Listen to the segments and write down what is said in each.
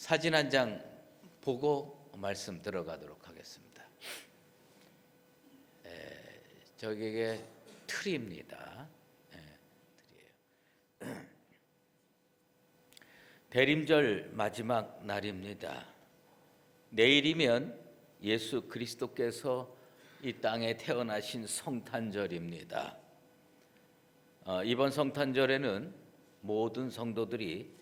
사진 한 장 보고 말씀 들어가도록 하겠습니다. 저게 틀입니다. 틀이에요. 대림절 마지막 날입니다. 내일이면 예수 그리스도께서 이 땅에 태어나신 성탄절입니다. 이번 성탄절에는 모든 성도들이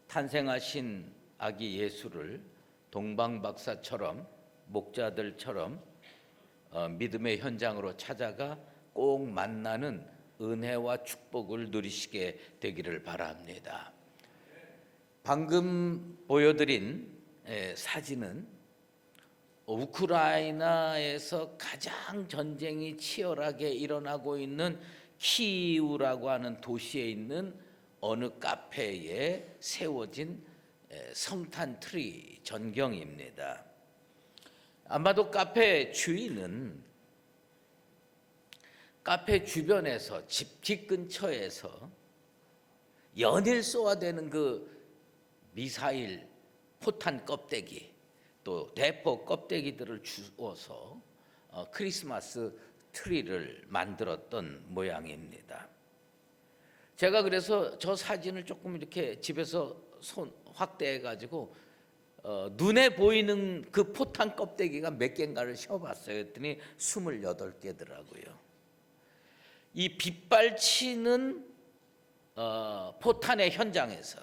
탄생하신 아기 예수를 동방박사처럼 목자들처럼 믿음의 현장으로 찾아가 꼭 만나는 은혜와 축복을 누리시게 되기를 바랍니다. 방금 보여드린 사진은 우크라이나에서 가장 전쟁이 치열하게 일어나고 있는 키이우라고 하는 도시에 있는 어느 카페에 세워진 성탄 트리 전경입니다. 아마도 카페 주인은 카페 주변에서 집 근처에서 연일 쏘아대는 그 미사일 포탄 껍데기 또 대포 껍데기들을 주워서 크리스마스 트리를 만들었던 모양입니다. 제가 그래서 저 사진을 조금 이렇게 집에서 손 확대해 가지고 눈에 보이는 그 포탄 껍데기가 몇 개인가를 세어봤어요. 그랬더니 28개더라고요. 이 빗발치는 포탄의 현장에서,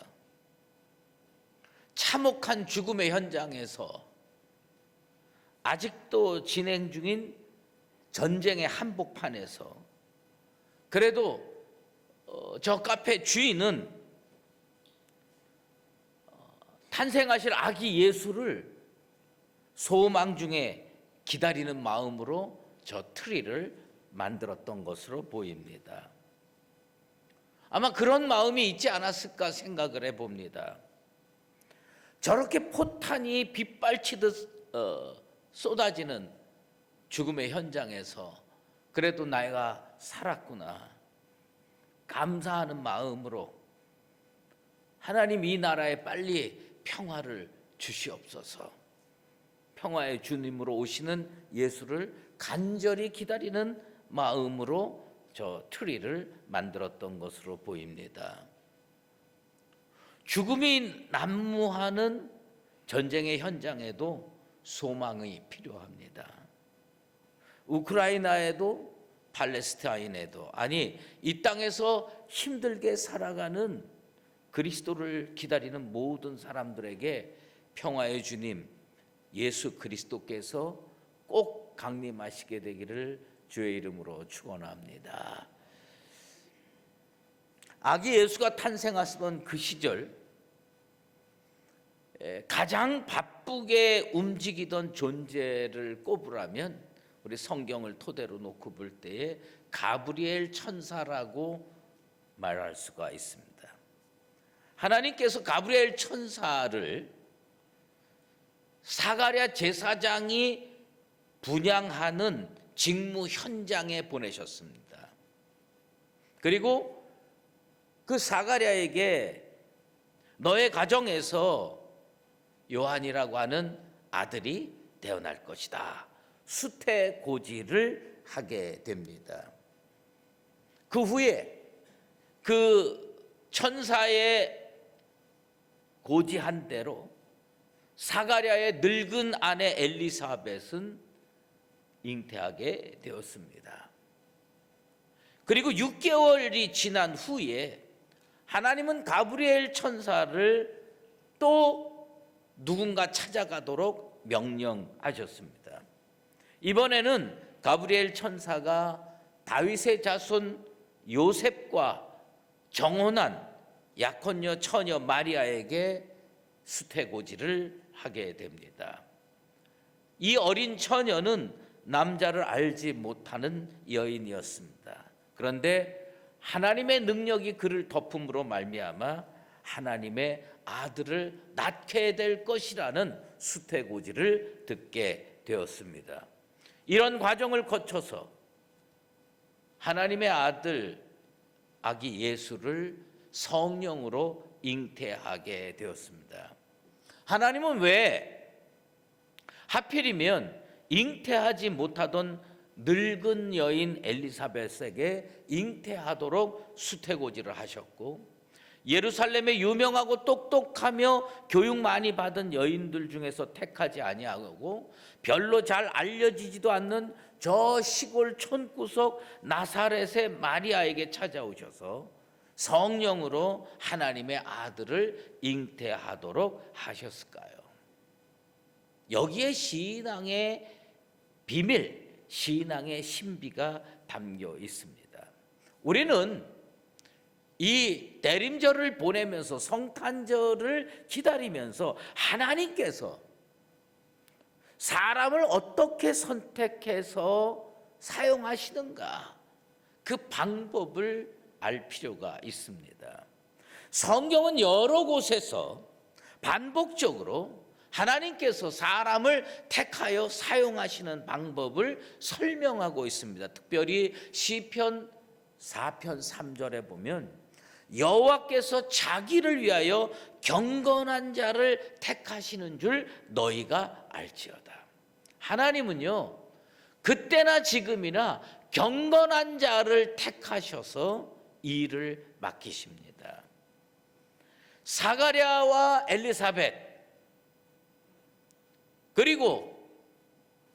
참혹한 죽음의 현장에서, 아직도 진행 중인 전쟁의 한복판에서, 그래도 저 카페 주인은 탄생하실 아기 예수를 소망 중에 기다리는 마음으로 저 트리를 만들었던 것으로 보입니다. 아마 그런 마음이 있지 않았을까 생각을 해봅니다. 저렇게 포탄이 빗발치듯 쏟아지는 죽음의 현장에서 그래도 내가 살았구나 감사하는 마음으로 하나님 이 나라에 빨리 평화를 주시옵소서, 평화의 주님으로 오시는 예수를 간절히 기다리는 마음으로 저 트리를 만들었던 것으로 보입니다. 죽음이 난무하는 전쟁의 현장에도 소망이 필요합니다. 우크라이나에도 팔레스타인에도, 아니 이 땅에서 힘들게 살아가는 그리스도를 기다리는 모든 사람들에게 평화의 주님 예수 그리스도께서 꼭 강림하시게 되기를 주의 이름으로 축원합니다. 아기 예수가 탄생하던 그 시절 가장 바쁘게 움직이던 존재를 꼽으라면 우리 성경을 토대로 놓고 볼 때에 가브리엘 천사라고 말할 수가 있습니다. 하나님께서 가브리엘 천사를 사가랴 제사장이 분향하는 직무 현장에 보내셨습니다. 그리고 그 사가랴에게 너의 가정에서 요한이라고 하는 아들이 태어날 것이다, 수태고지를 하게 됩니다. 그 후에 그 천사의 고지한 대로 사가랴의 늙은 아내 엘리사벳은 잉태하게 되었습니다. 그리고 6개월이 지난 후에 하나님은 가브리엘 천사를 또 누군가 찾아가도록 명령하셨습니다. 이번에는 가브리엘 천사가 다윗의 자손 요셉과 정혼한 약혼녀 처녀 마리아에게 수태고지를 하게 됩니다. 이 어린 처녀는 남자를 알지 못하는 여인이었습니다. 그런데 하나님의 능력이 그를 덮음으로 말미암아 하나님의 아들을 낳게 될 것이라는 수태고지를 듣게 되었습니다. 이런 과정을 거쳐서 하나님의 아들 아기 예수를 성령으로 잉태하게 되었습니다. 하나님은 왜 하필이면 잉태하지 못하던 늙은 여인 엘리사벳에게 잉태하도록 수태고지를 하셨고, 예루살렘에 유명하고 똑똑하며 교육 많이 받은 여인들 중에서 택하지 아니하고 별로 잘 알려지지도 않는 저 시골 촌구석 나사렛의 마리아에게 찾아오셔서 성령으로 하나님의 아들을 잉태하도록 하셨을까요? 여기에 신앙의 비밀, 신앙의 신비가 담겨 있습니다. 우리는 이 대림절을 보내면서, 성탄절을 기다리면서 하나님께서 사람을 어떻게 선택해서 사용하시는가, 그 방법을 알 필요가 있습니다. 성경은 여러 곳에서 반복적으로 하나님께서 사람을 택하여 사용하시는 방법을 설명하고 있습니다. 특별히 시편 4편 3절에 보면 여호와께서 자기를 위하여 경건한 자를 택하시는 줄 너희가 알지어다. 하나님은요, 그때나 지금이나 경건한 자를 택하셔서 일을 맡기십니다. 사가랴와 엘리사벳, 그리고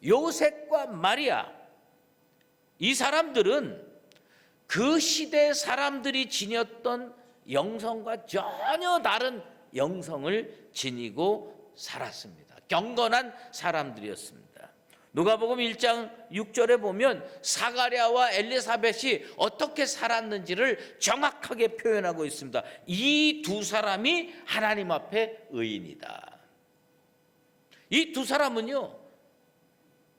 요셉과 마리아, 이 사람들은 그 시대 사람들이 지녔던 영성과 전혀 다른 영성을 지니고 살았습니다. 경건한 사람들이었습니다. 누가복음 1장 6절에 보면 사가랴와 엘리사벳이 어떻게 살았는지를 정확하게 표현하고 있습니다. 이 두 사람이 하나님 앞에 의인이다. 이 두 사람은요,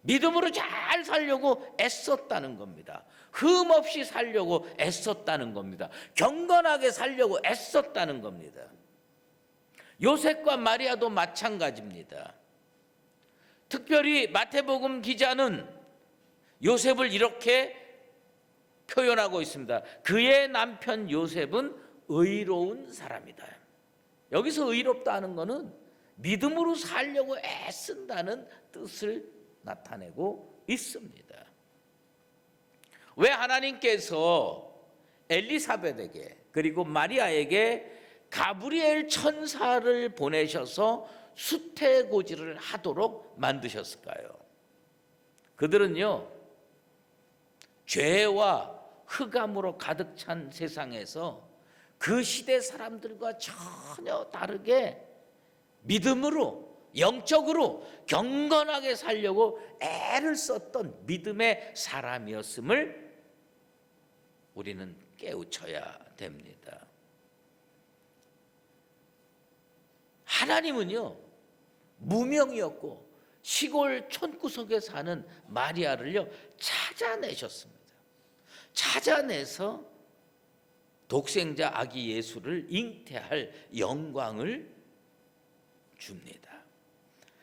믿음으로 잘 살려고 애썼다는 겁니다. 흠 없이 살려고 애썼다는 겁니다. 경건하게 살려고 애썼다는 겁니다. 요셉과 마리아도 마찬가지입니다. 특별히 마태복음 기자는 요셉을 이렇게 표현하고 있습니다. 그의 남편 요셉은 의로운 사람이다. 여기서 의롭다는 것은 믿음으로 살려고 애쓴다는 뜻을 나타내고 있습니다. 왜 하나님께서 엘리사벳에게 그리고 마리아에게 가브리엘 천사를 보내셔서 수태고지를 하도록 만드셨을까요? 그들은요, 죄와 흑암으로 가득 찬 세상에서 그 시대 사람들과 전혀 다르게 믿음으로, 영적으로 경건하게 살려고 애를 썼던 믿음의 사람이었음을 우리는 깨우쳐야 됩니다. 하나님은요, 무명이었고 시골 촌구석에 사는 마리아를요 찾아내셨습니다. 찾아내서 독생자 아기 예수를 잉태할 영광을 줍니다.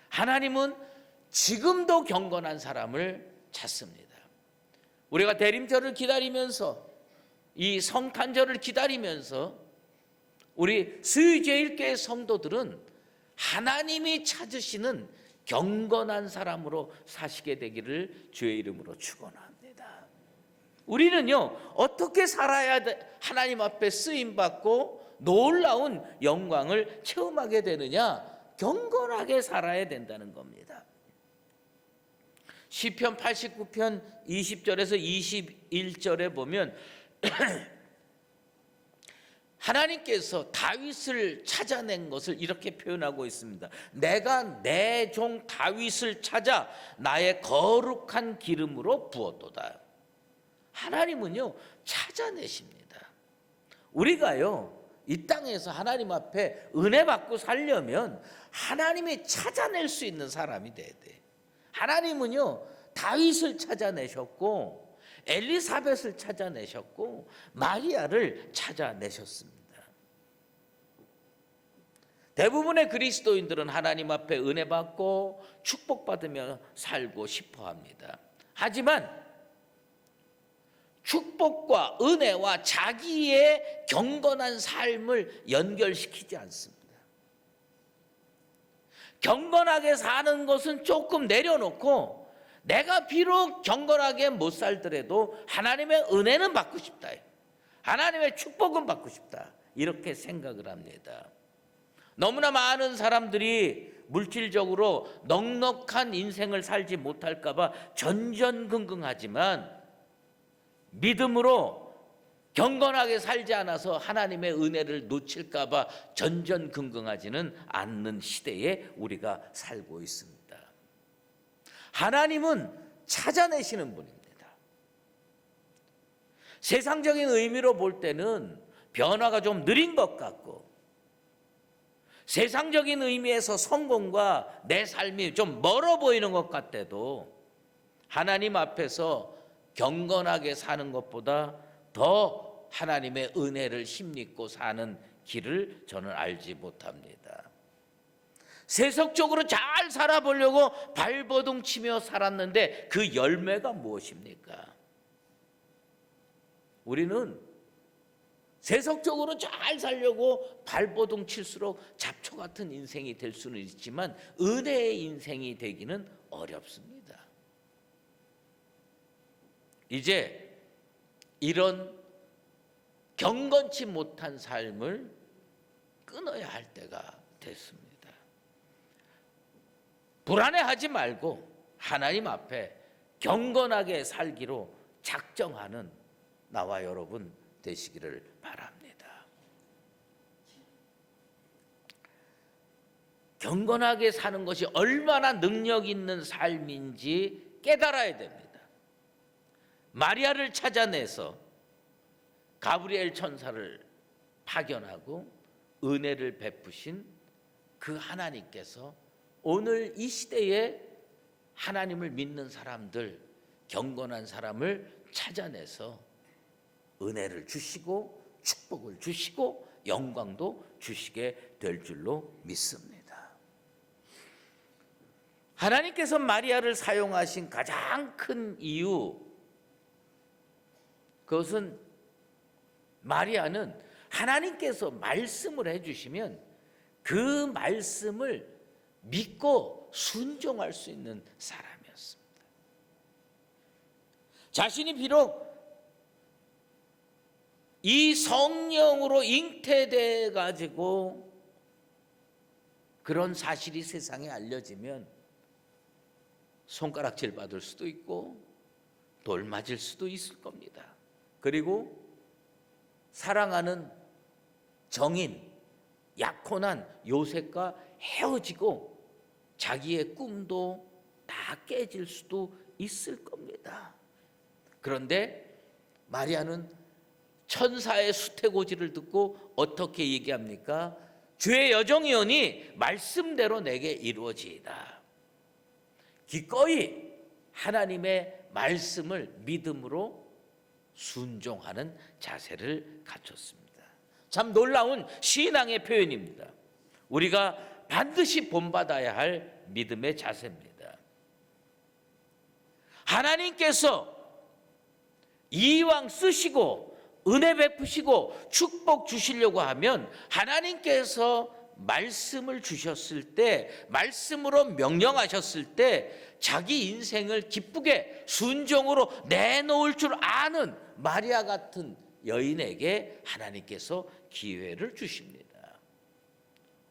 하나님은 지금도 경건한 사람을 찾습니다. 우리가 대림절을 기다리면서, 이 성탄절을 기다리면서 우리 수유제일교회 성도들은 하나님이 찾으시는 경건한 사람으로 사시게 되기를 주의 이름으로 축원합니다. 우리는요, 어떻게 살아야 하나님 앞에 쓰임받고 놀라운 영광을 체험하게 되느냐? 경건하게 살아야 된다는 겁니다. 시편 89편 20절에서 21절에 보면 하나님께서 다윗을 찾아낸 것을 이렇게 표현하고 있습니다. 내가 내 종 다윗을 찾아 나의 거룩한 기름으로 부었도다. 하나님은요, 찾아내십니다. 우리가요, 이 땅에서 하나님 앞에 은혜 받고 살려면 하나님이 찾아낼 수 있는 사람이 돼야 돼. 하나님은요, 다윗을 찾아내셨고 엘리사벳을 찾아내셨고 마리아를 찾아내셨습니다. 대부분의 그리스도인들은 하나님 앞에 은혜 받고 축복받으며 살고 싶어 합니다. 하지만 축복과 은혜와 자기의 경건한 삶을 연결시키지 않습니다. 경건하게 사는 것은 조금 내려놓고 내가 비록 경건하게 못 살더라도 하나님의 은혜는 받고 싶다, 하나님의 축복은 받고 싶다, 이렇게 생각을 합니다. 너무나 많은 사람들이 물질적으로 넉넉한 인생을 살지 못할까 봐 전전긍긍하지만 믿음으로 경건하게 살지 않아서 하나님의 은혜를 놓칠까 봐 전전긍긍하지는 않는 시대에 우리가 살고 있습니다. 하나님은 찾아내시는 분입니다. 세상적인 의미로 볼 때는 변화가 좀 느린 것 같고, 세상적인 의미에서 성공과 내 삶이 좀 멀어 보이는 것 같아도 하나님 앞에서 경건하게 사는 것보다 더 하나님의 은혜를 힘입고 사는 길을 저는 알지 못합니다. 세속적으로 잘 살아보려고 발버둥 치며 살았는데 그 열매가 무엇입니까? 우리는 세속적으로 잘 살려고 발버둥 칠수록 잡초 같은 인생이 될 수는 있지만 은혜의 인생이 되기는 어렵습니다. 이제 이런 경건치 못한 삶을 끊어야 할 때가 됐습니다. 불안해하지 말고 하나님 앞에 경건하게 살기로 작정하는 나와 여러분 되시기를 바랍니다. 경건하게 사는 것이 얼마나 능력 있는 삶인지 깨달아야 됩니다. 마리아를 찾아내서 가브리엘 천사를 파견하고 은혜를 베푸신 그 하나님께서 오늘 이 시대에 하나님을 믿는 사람들, 경건한 사람을 찾아내서 은혜를 주시고 축복을 주시고 영광도 주시게 될 줄로 믿습니다. 하나님께서 마리아를 사용하신 가장 큰 이유, 그것은 마리아는 하나님께서 말씀을 해주시면 그 말씀을 믿고 순종할 수 있는 사람이었습니다. 자신이 비록 이 성령으로 잉태돼 가지고 그런 사실이 세상에 알려지면 손가락질 받을 수도 있고 돌 맞을 수도 있을 겁니다. 그리고 사랑하는 정인 약혼한 요셉과 헤어지고 자기의 꿈도 다 깨질 수도 있을 겁니다. 그런데 마리아는 천사의 수태고지를 듣고 어떻게 얘기합니까? 주의 여정이오니 말씀대로 내게 이루어지이다. 기꺼이 하나님의 말씀을 믿음으로 순종하는 자세를 갖췄습니다. 참 놀라운 신앙의 표현입니다. 우리가 반드시 본받아야 할 믿음의 자세입니다. 하나님께서 이왕 쓰시고 은혜 베푸시고 축복 주시려고 하면 하나님께서 말씀을 주셨을 때, 말씀으로 명령하셨을 때 자기 인생을 기쁘게 순종으로 내놓을 줄 아는 마리아 같은 여인에게 하나님께서 기회를 주십니다.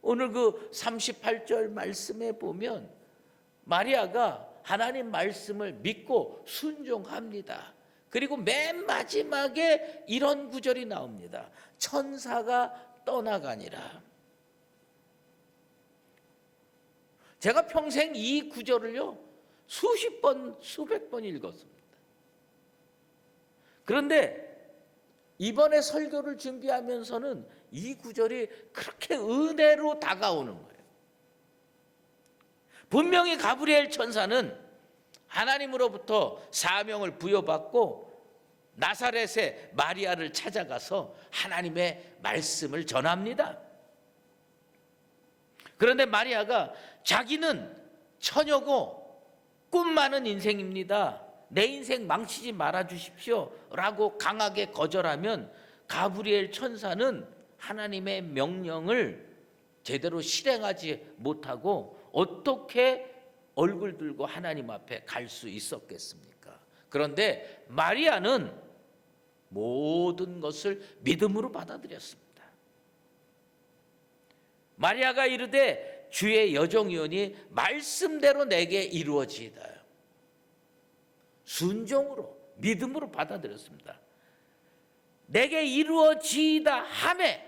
오늘 그 38절 말씀에 보면 마리아가 하나님 말씀을 믿고 순종합니다. 그리고 맨 마지막에 이런 구절이 나옵니다. 천사가 떠나가니라. 제가 평생 이 구절을요 수십 번, 수백 번 읽었습니다. 그런데 이번에 설교를 준비하면서는 이 구절이 그렇게 은혜로 다가오는 거예요. 분명히 가브리엘 천사는 하나님으로부터 사명을 부여받고 나사렛의 마리아를 찾아가서 하나님의 말씀을 전합니다. 그런데 마리아가 자기는 처녀고 꿈 많은 인생입니다. 내 인생 망치지 말아 주십시오 라고 강하게 거절하면 가브리엘 천사는 하나님의 명령을 제대로 실행하지 못하고 어떻게 얼굴 들고 하나님 앞에 갈 수 있었겠습니까? 그런데 마리아는 모든 것을 믿음으로 받아들였습니다. 마리아가 이르되 주의 여종이오니 말씀대로 내게 이루어지이다. 순종으로 믿음으로 받아들였습니다. 내게 이루어지이다 하매,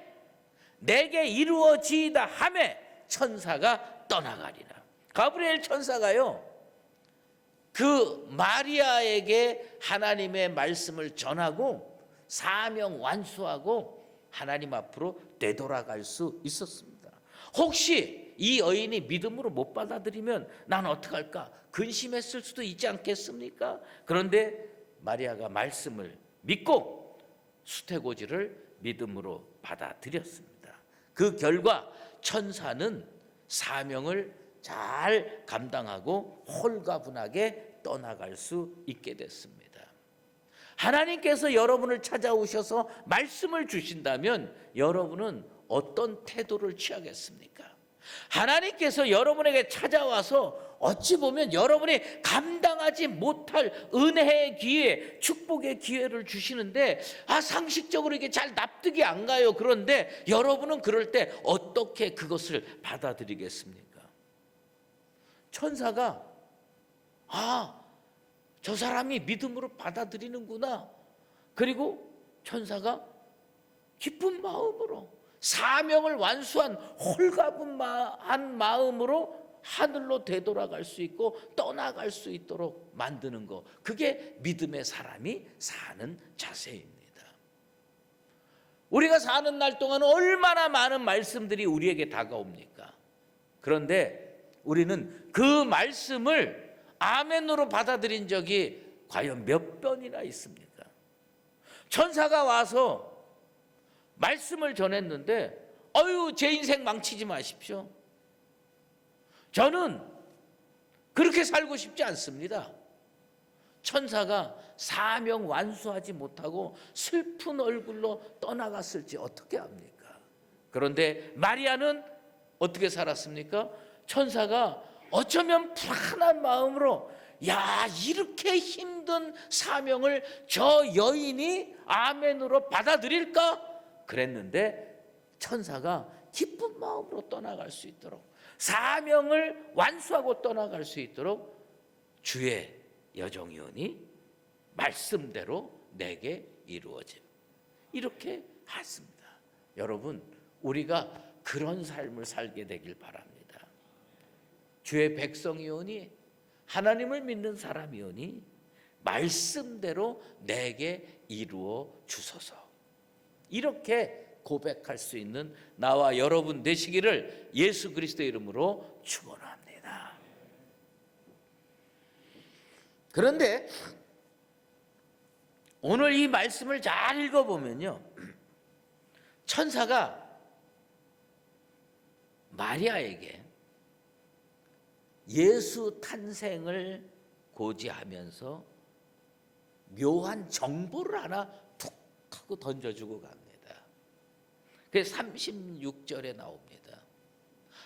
내게 이루어지이다 하매 천사가 떠나가리라. 가브리엘 천사가요, 그 마리아에게 하나님의 말씀을 전하고 사명 완수하고 하나님 앞으로 되돌아갈 수 있었습니다. 혹시 이 여인이 믿음으로 못 받아들이면 난 어떡할까 근심했을 수도 있지 않겠습니까? 그런데 마리아가 말씀을 믿고 수태고지를 믿음으로 받아들였습니다. 그 결과 천사는 사명을 잘 감당하고 홀가분하게 떠나갈 수 있게 됐습니다. 하나님께서 여러분을 찾아오셔서 말씀을 주신다면 여러분은 어떤 태도를 취하겠습니까? 하나님께서 여러분에게 찾아와서 어찌 보면 여러분이 감당하지 못할 은혜의 기회, 축복의 기회를 주시는데 상식적으로 이게 잘 납득이 안 가요. 그런데 여러분은 그럴 때 어떻게 그것을 받아들이겠습니까? 천사가 저 사람이 믿음으로 받아들이는구나. 그리고 천사가 기쁜 마음으로 사명을 완수한 홀가분한 마음으로 하늘로 되돌아갈 수 있고 떠나갈 수 있도록 만드는 것, 그게 믿음의 사람이 사는 자세입니다. 우리가 사는 날 동안 얼마나 많은 말씀들이 우리에게 다가옵니까? 그런데 우리는 그 말씀을 아멘으로 받아들인 적이 과연 몇 번이나 있습니까? 천사가 와서 말씀을 전했는데 제 인생 망치지 마십시오. 저는 그렇게 살고 싶지 않습니다. 천사가 사명 완수하지 못하고 슬픈 얼굴로 떠나갔을지 어떻게 합니까? 그런데 마리아는 어떻게 살았습니까? 천사가 어쩌면 불안한 마음으로 이렇게 힘든 사명을 저 여인이 아멘으로 받아들일까? 그랬는데 천사가 기쁜 마음으로 떠나갈 수 있도록, 사명을 완수하고 떠나갈 수 있도록 주의 여종이오니 말씀대로 내게 이루어짐, 이렇게 했습니다. 여러분, 우리가 그런 삶을 살게 되길 바랍니다. 주의 백성이오니, 하나님을 믿는 사람이오니 말씀대로 내게 이루어 주소서, 이렇게 고백할 수 있는 나와 여러분 되시기를 예수 그리스도의 이름으로 축원합니다. 그런데 오늘 이 말씀을 잘 읽어보면요, 천사가 마리아에게 예수 탄생을 고지하면서 묘한 정보를 하나 툭 하고 던져주고 갑니다. 그게 36절에 나옵니다.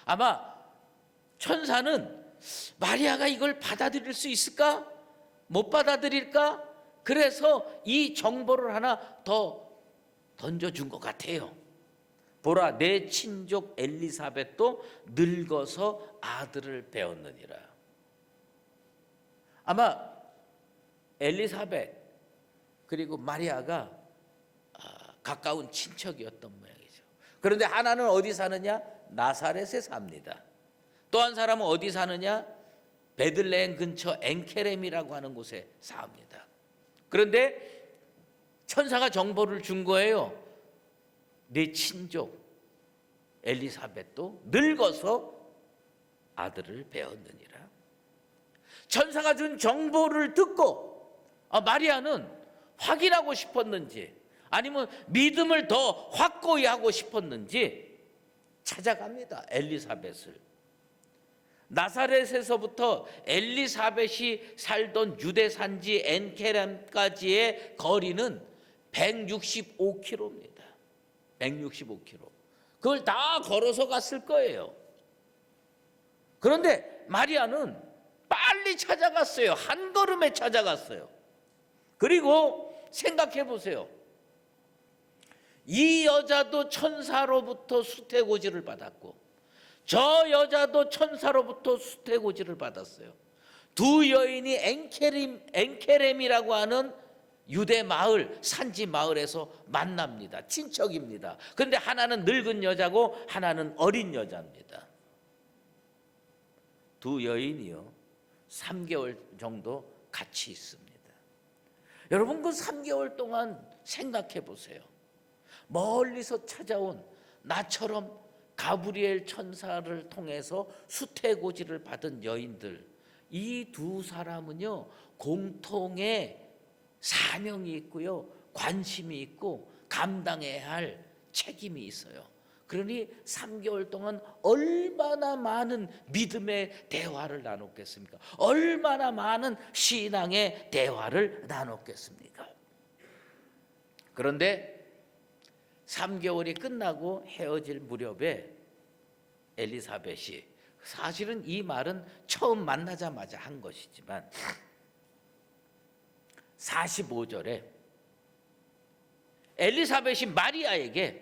아마 천사는 마리아가 이걸 받아들일 수 있을까? 못 받아들일까? 그래서 이 정보를 하나 더 던져준 것 같아요. 보라, 내 친족 엘리사벳도 늙어서 아들을 배웠느니라. 아마 엘리사벳 그리고 마리아가 가까운 친척이었던 모양이죠. 그런데 하나는 어디 사느냐? 나사렛에 삽니다. 또 한 사람은 어디 사느냐? 베들레헴 근처 엔케렘이라고 하는 곳에 삽니다. 그런데 천사가 정보를 준 거예요. 네 친족 엘리사벳도 늙어서 아들을 배웠느니라. 천사가 준 정보를 듣고 마리아는 확인하고 싶었는지 아니면 믿음을 더 확고히 하고 싶었는지 찾아갑니다. 엘리사벳을. 나사렛에서부터 엘리사벳이 살던 유대 산지 엔케렘까지의 거리는 165km입니다. 165km. 그걸 다 걸어서 갔을 거예요. 그런데 마리아는 빨리 찾아갔어요. 한 걸음에 찾아갔어요. 그리고 생각해 보세요. 이 여자도 천사로부터 수태고지를 받았고 저 여자도 천사로부터 수태고지를 받았어요. 두 여인이 엔케렘이라고 하는 유대 마을, 산지 마을에서 만납니다. 친척입니다. 그런데 하나는 늙은 여자고 하나는 어린 여자입니다. 두 여인이요 3개월 정도 같이 있습니다. 여러분 그 3개월 동안 생각해 보세요. 멀리서 찾아온 나처럼 가브리엘 천사를 통해서 수태고지를 받은 여인들, 이 두 사람은요 공통의 사명이 있고요 관심이 있고 감당해야 할 책임이 있어요. 그러니 3개월 동안 얼마나 많은 믿음의 대화를 나눴겠습니까? 얼마나 많은 신앙의 대화를 나눴겠습니까? 그런데 3개월이 끝나고 헤어질 무렵에 엘리사벳이, 사실은 이 말은 처음 만나자마자 한 것이지만 45절에 엘리사벳이 마리아에게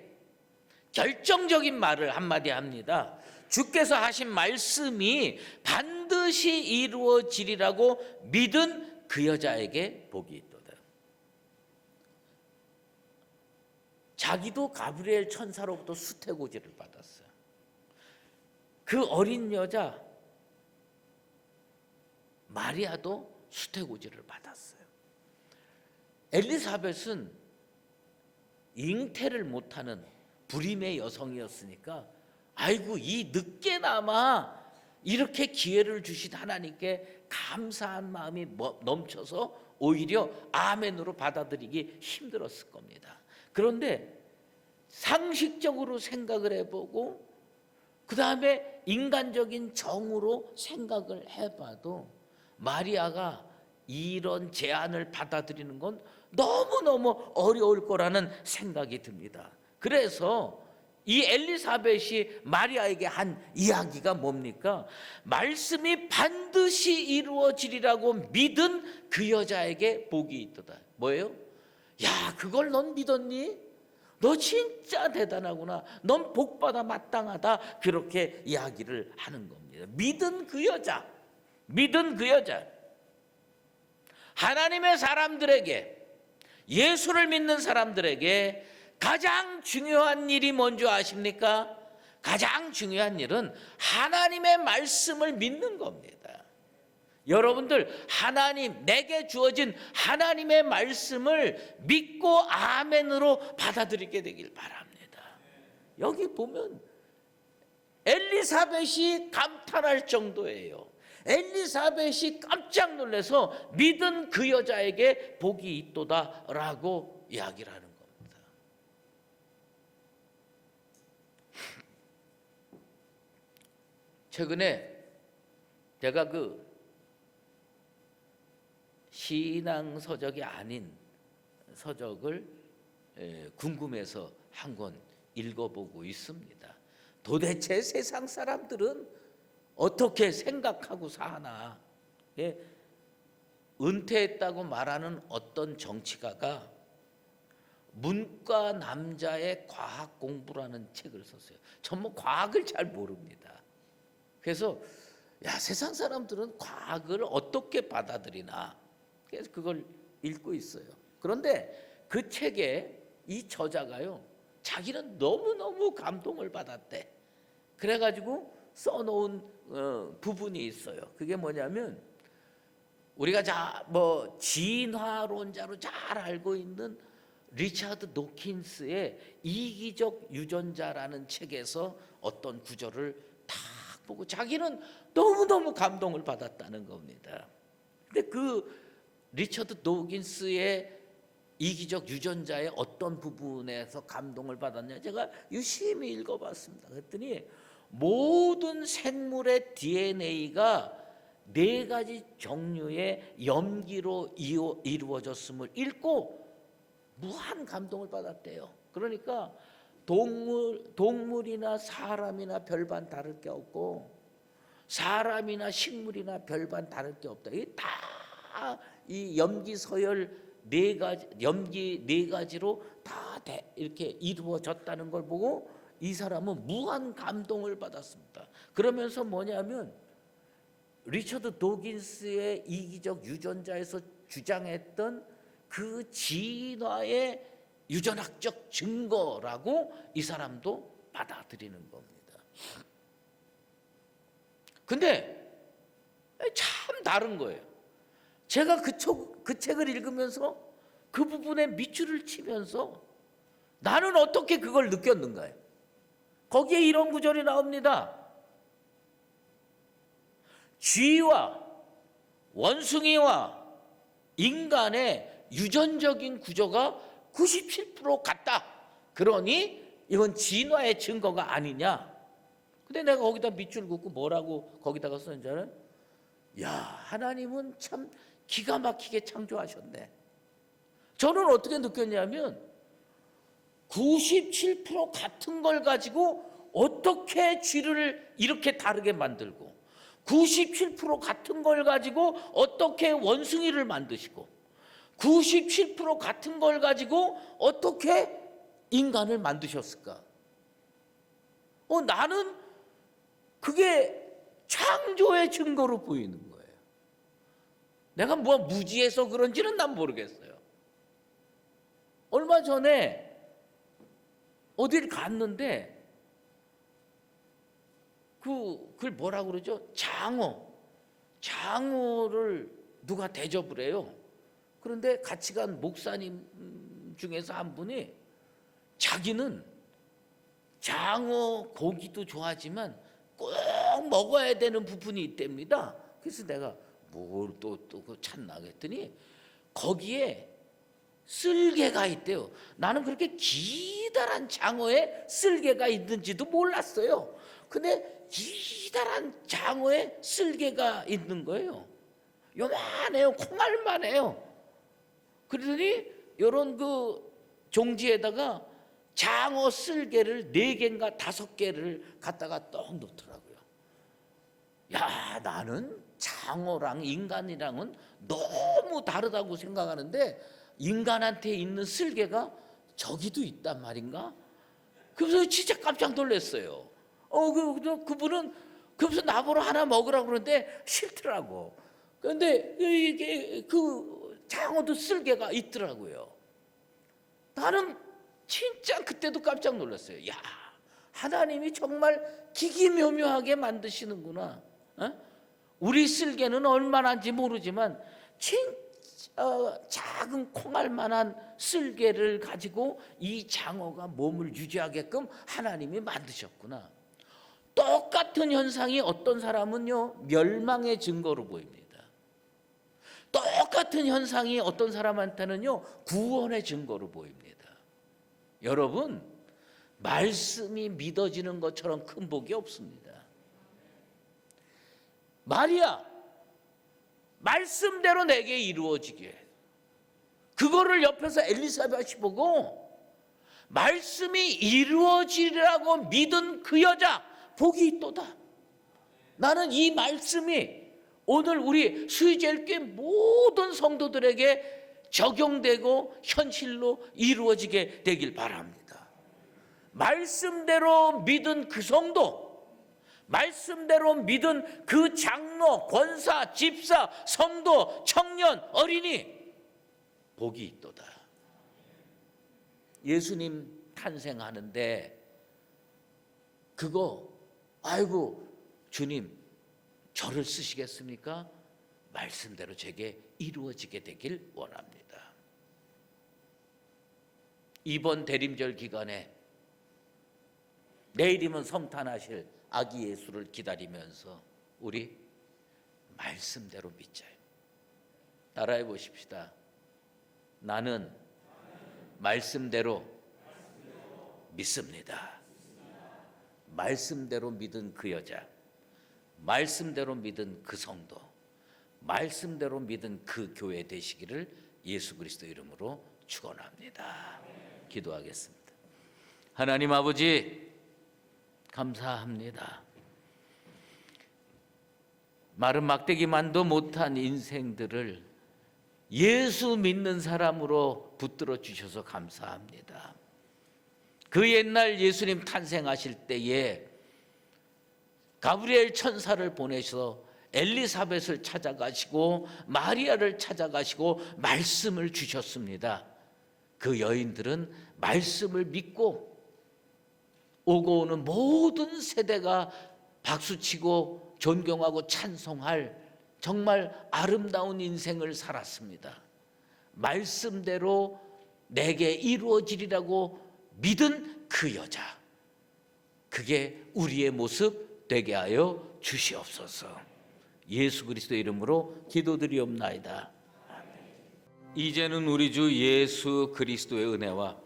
결정적인 말을 한마디 합니다. 주께서 하신 말씀이 반드시 이루어지리라고 믿은 그 여자에게 복이 있도다. 자기도 가브리엘 천사로부터 수태고지를 받았어요. 그 어린 여자 마리아도 수태고지를 받았어요. 엘리사벳은 잉태를 못하는 불임의 여성이었으니까 아이고 이 늦게나마 이렇게 기회를 주신 하나님께 감사한 마음이 넘쳐서 오히려 아멘으로 받아들이기 힘들었을 겁니다. 그런데 상식적으로 생각을 해보고 그 다음에 인간적인 정으로 생각을 해봐도 마리아가 이런 제안을 받아들이는 건 너무너무 어려울 거라는 생각이 듭니다. 그래서 이 엘리사벳이 마리아에게 한 이야기가 뭡니까? 말씀이 반드시 이루어지리라고 믿은 그 여자에게 복이 있도다. 뭐예요? 야, 그걸 넌 믿었니? 너 진짜 대단하구나. 넌 복받아 마땅하다. 그렇게 이야기를 하는 겁니다. 믿은 그 여자, 믿은 그 여자. 하나님의 사람들에게, 예수를 믿는 사람들에게 가장 중요한 일이 뭔지 아십니까? 가장 중요한 일은 하나님의 말씀을 믿는 겁니다. 여러분들 하나님, 내게 주어진 하나님의 말씀을 믿고 아멘으로 받아들이게 되길 바랍니다. 여기 보면 엘리사벳이 감탄할 정도예요. 엘리사벳이 깜짝 놀라서 믿은 그 여자에게 복이 있도다라고 이야기를 하는 겁니다. 최근에 제가 그 신앙 서적이 아닌 서적을 궁금해서 한 권 읽어보고 있습니다. 도대체 세상 사람들은 어떻게 생각하고 사나? 은퇴했다고 말하는 어떤 정치가가 문과 남자의 과학 공부라는 책을 썼어요. 전 뭐 과학을 잘 모릅니다. 그래서 야, 세상 사람들은 과학을 어떻게 받아들이나? 그래서 그걸 읽고 있어요. 그런데 그 책에 이 저자가요, 자기는 너무너무 감동을 받았대. 그래가지고 써놓은 부분이 있어요. 그게 뭐냐면 우리가 진화론자로 잘 알고 있는 리차드 도킨스의 이기적 유전자라는 책에서 어떤 구절을 딱 보고 자기는 너무너무 감동을 받았다는 겁니다. 근데 그 리차드 도킨스의 이기적 유전자의 어떤 부분에서 감동을 받았냐, 제가 유심히 읽어봤습니다. 그랬더니 모든 생물의 DNA가 4가지 종류의 염기로 이루어졌음을 읽고 무한 감동을 받았대요. 그러니까 동물이나 사람이나 별반 다를 게 없고 사람이나 식물이나 별반 다를 게 없다. 이게 다 이 염기 서열 네 가지, 염기 네 가지로 다 이렇게 이루어졌다는 걸 보고 이 사람은 무한 감동을 받았습니다. 그러면서 뭐냐면 리처드 도긴스의 이기적 유전자에서 주장했던 그 진화의 유전학적 증거라고 이 사람도 받아들이는 겁니다. 근데 참 다른 거예요. 제가 그 책을 읽으면서 그 부분에 밑줄을 치면서 나는 어떻게 그걸 느꼈는가요? 거기에 이런 구절이 나옵니다. 쥐와 원숭이와 인간의 유전적인 구조가 97% 같다. 그러니 이건 진화의 증거가 아니냐. 근데 내가 거기다 밑줄 긋고 뭐라고 거기다가 썼는지 알아요? 야, 하나님은 참 기가 막히게 창조하셨네. 저는 어떻게 느꼈냐면 97% 같은 걸 가지고 어떻게 쥐를 이렇게 다르게 만들고 97% 같은 걸 가지고 어떻게 원숭이를 만드시고 97% 같은 걸 가지고 어떻게 인간을 만드셨을까? 나는 그게 창조의 증거로 보이는 거예요. 내가 뭐 무지해서 그런지는 난 모르겠어요. 얼마 전에 어딜 갔는데 그걸 뭐라고 그러죠? 장어를 누가 대접을 해요. 그런데 같이 간 목사님 중에서 한 분이 자기는 장어 고기도 좋아하지만 꼭 먹어야 되는 부분이 있답니다. 그래서 내가 뭘 또 찾나 했더니 거기에 쓸개가 있대요. 나는 그렇게 기다란 장어에 쓸개가 있는지도 몰랐어요. 근데 기다란 장어에 쓸개가 있는 거예요. 요만해요. 콩알만 해요. 그러더니 요런 그 종지에다가 장어 쓸개를 4개인가 5개를 갖다가 떡 놓더라고요. 야, 나는 장어랑 인간이랑은 너무 다르다고 생각하는데 인간한테 있는 쓸개가 저기도 있단 말인가? 그래서 진짜 깜짝 놀랐어요. 그분은 그래서 나보러 하나 먹으라고 그러는데 싫더라고. 그런데 이게 그 장어도 쓸개가 있더라고요. 나는 진짜 그때도 깜짝 놀랐어요. 야, 하나님이 정말 기기묘묘하게 만드시는구나. 우리 쓸개는 얼마나인지 모르지만 진짜 작은 콩알만한 쓸개를 가지고 이 장어가 몸을 유지하게끔 하나님이 만드셨구나. 똑같은 현상이 어떤 사람은요 멸망의 증거로 보입니다. 똑같은 현상이 어떤 사람한테는요 구원의 증거로 보입니다. 여러분, 말씀이 믿어지는 것처럼 큰 복이 없습니다. 마리아, 말씀대로 내게 이루어지게. 그거를 옆에서 엘리사벳이 보고 말씀이 이루어지리라고 믿은 그 여자 복이 있도다. 나는 이 말씀이 오늘 우리 수의제일교회 모든 성도들에게 적용되고 현실로 이루어지게 되길 바랍니다. 말씀대로 믿은 그 성도, 말씀대로 믿은 그 장로, 권사, 집사, 성도, 청년, 어린이 복이 있도다. 예수님 탄생하는데 그거 아이고 주님 저를 쓰시겠습니까? 말씀대로 제게 이루어지게 되길 원합니다. 이번 대림절 기간에 내일이면 성탄하실 아기 예수를 기다리면서 우리 말씀대로 믿자요. 따라해 보십시다. 나는 말씀대로 믿습니다. 말씀대로 믿은 그 여자, 말씀대로 믿은 그 성도, 말씀대로 믿은 그 교회 되시기를 예수 그리스도 이름으로 축원합니다. 기도하겠습니다. 하나님 아버지 감사합니다. 마른 막대기만도 못한 인생들을 예수 믿는 사람으로 붙들어 주셔서 감사합니다. 그 옛날 예수님 탄생하실 때에 가브리엘 천사를 보내서 엘리사벳을 찾아가시고 마리아를 찾아가시고 말씀을 주셨습니다. 그 여인들은 말씀을 믿고 오고 오는 모든 세대가 박수치고 존경하고 찬송할 정말 아름다운 인생을 살았습니다. 말씀대로 내게 이루어지리라고 믿은 그 여자, 그게 우리의 모습 되게 하여 주시옵소서. 예수 그리스도 이름으로 기도드리옵나이다. 이제는 우리 주 예수 그리스도의 은혜와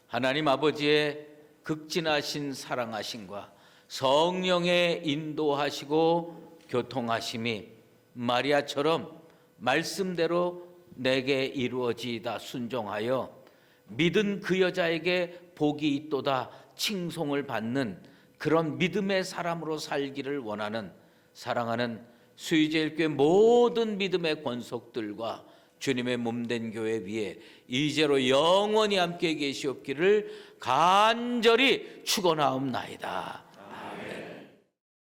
하나님 아버지의 극진하신 사랑하심과 성령의 인도하시고 교통하심이 마리아처럼 말씀대로 내게 이루어지다 순종하여 믿은 그 여자에게 복이 있도다 칭송을 받는 그런 믿음의 사람으로 살기를 원하는 사랑하는 수의제일교회 모든 믿음의 권속들과 주님의 몸된 교회 위에 이제로 영원히 함께 계시옵기를 간절히 축원하옵나이다.